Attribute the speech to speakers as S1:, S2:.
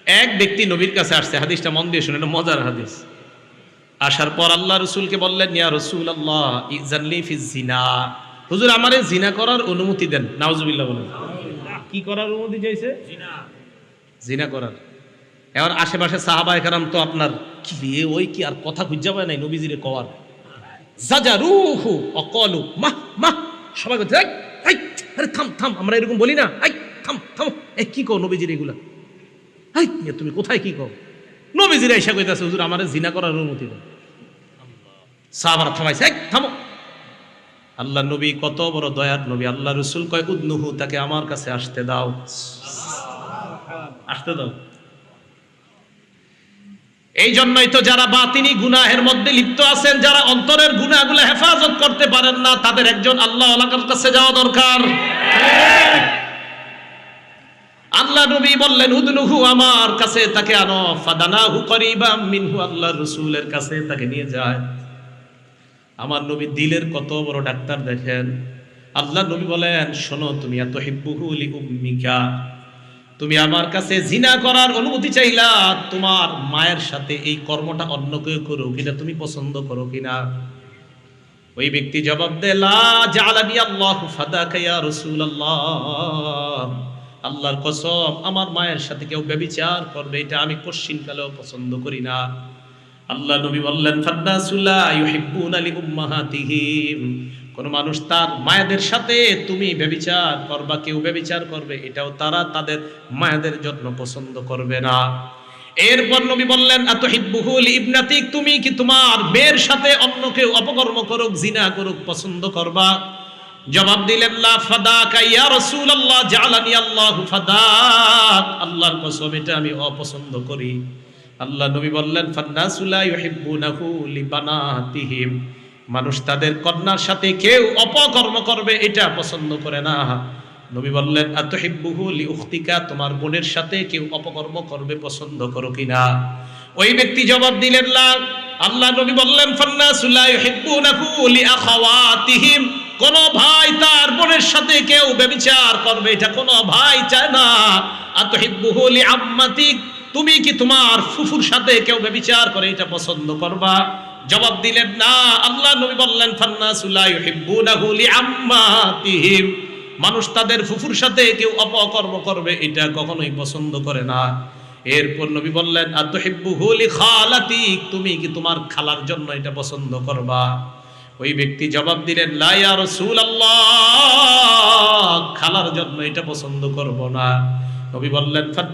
S1: এক ব্যক্তি নবীর কাছে আসছে, হাদিসটা মন দিয়ে শুনে, এটা মজার হাদিস। আসার পর আল্লাহ রসুলকে বললেন, ইয়া রাসূলুল্লাহ ইযানলি ফিজ জিনা, হুজুর আমারে জিনা করার অনুমতি দেন। নাউজুবিল্লাহ বলেন। কি করার অনুমতি চাইছে? জিনা করার। এবার আশেপাশে সাহাবায়ে কেরাম তো আপনার কি রে, ওই কি আর কথা খুঁজে পায় নাই নবীজিরে কওয়ার। জাজারুহু অকলু মাহ মাহ, সবাই বলছে এই এই আরে থাম থাম, আমরা এরকম বলি না, এই থাম থাম, এই কি কও নবীজির এগুলা, এই তুমি কোথায় কি কও? নবীজির আয়েশা কইতাছে, হুজুর আমারে জিনা করার অনুমতি দেন। সাহাবারা থামাইছে, এই থামো। আল্লাহ নবী কত বড় দয়ার নবী, আল্লাহ রাসূল কয় উদনুহু, তাকে আমার কাছে আসতে দাও, আসতে দাও। এই জন্যই তো যারা বাতিনি গুনাহের মধ্যে লিপ্ত আছেন, যারা অন্তরের গুনাহগুলো হেফাজত করতে পারেন না, তাদের একজন আল্লাহ ওয়ালার কাছে যাওয়া দরকার। আল্লাহ নবী বললেন উদনুহু, আমার কাছে তাকে আনো। ফাদানাহু করিবাম মিনহু, আল্লাহ রাসূলের কাছে তাকে নিয়ে যায়। আমার নবী দিলের কত বড় ডাক্তার দেখেন। আল্লাহ নবী বলেন, শোনো, তুমি এত হিব্বুহু লি উম্মিকা, তুমি আমার কাছে জিনা করার অনুমতি চাইলা, তোমার মায়ের সাথে এই কর্মটা অন্য কেউ করো কিনা তুমি পছন্দ করো কিনা? ওই ব্যক্তি জবাব দেয়, লা জাআলানি আল্লাহু ফাদাকা ইয়া রাসূলুল্লাহ, আল্লাহর কসম আমার মায়ের সাথে কেউ ব্যভিচার করবে এটা আমি কোশ্চিনকালেও পছন্দ করি না। আল্লাহ নবী বললেন, ফান্নাসু লা ইউহিব্বুনা লি উম্মাহাতিহিম, কোন মানুষ তার মায়েদের সাথে তুমি ব্যভিচার করবা, কেউ ব্যভিচার করবে, এটাও তারা তাদের মায়েদের জন্য পছন্দ করবে না। এরপর নবী বললেন, আতুহিব্বুহু লি ইবনাতিক, তুমি কি তোমার মেয়ের সাথে অন্য কেউ অপকর্ম করুক, জিনা করুক পছন্দ করবা? জবাব দিলেন, লা ফাদাকা ইয়া রাসূলুল্লাহ জাআলানি আল্লাহু ফাদাক, আল্লাহর কসম এটা আমি অপছন্দ করি। আল্লাহ নবী বললেন, ফান্নাসু লা ইউহিব্বুনাহু লি বানাতিহিম, মানুষ তাদের কন্যার সাথে কেউ অপকর্ম করবে এটা পছন্দ করে না। নবী বললেন, আতুহিব্বুহু লি উখতিকা, তোমার বোনের সাথে কেউ অপকর্ম করবে পছন্দ করো কিনা? ওই ব্যক্তি জবাব দিলেন, না। আল্লাহ নবী বললেন, ফান্নাসু লা ইউহিব্বুনাহু লি আখাওয়াতিহিম, কোন ভাই তার বোনের সাথে কেউ ব্যভিচার করবে এটা কোন ভাই চায় না। আতুহিব্বুহু লি আম্মাতিক, তুমি কি তোমার ফুফুর সাথে কেউ ব্যভিচার করে এটা পছন্দ করবা? জবাব দিলেন, না। আল্লাহ নবী বললেন, ফান্নাসু লা ইউহিব্বুনাহু লি আম্মাতিহিম, মানুষ তাদের ফুফুর সাথে কেউ অপকর্ম করবে এটা কখনোই পছন্দ করে না। এরপর নবী বললেন, আতুহিব্বুহু লি খালাতিক, তুমি কি তোমার খালার জন্য এটা পছন্দ করবা? ওই ব্যক্তি জবাব দিলেন, লা ইয়া রাসূলুল্লাহ, খালার জন্য এটা পছন্দ করব না। নবী বললেন,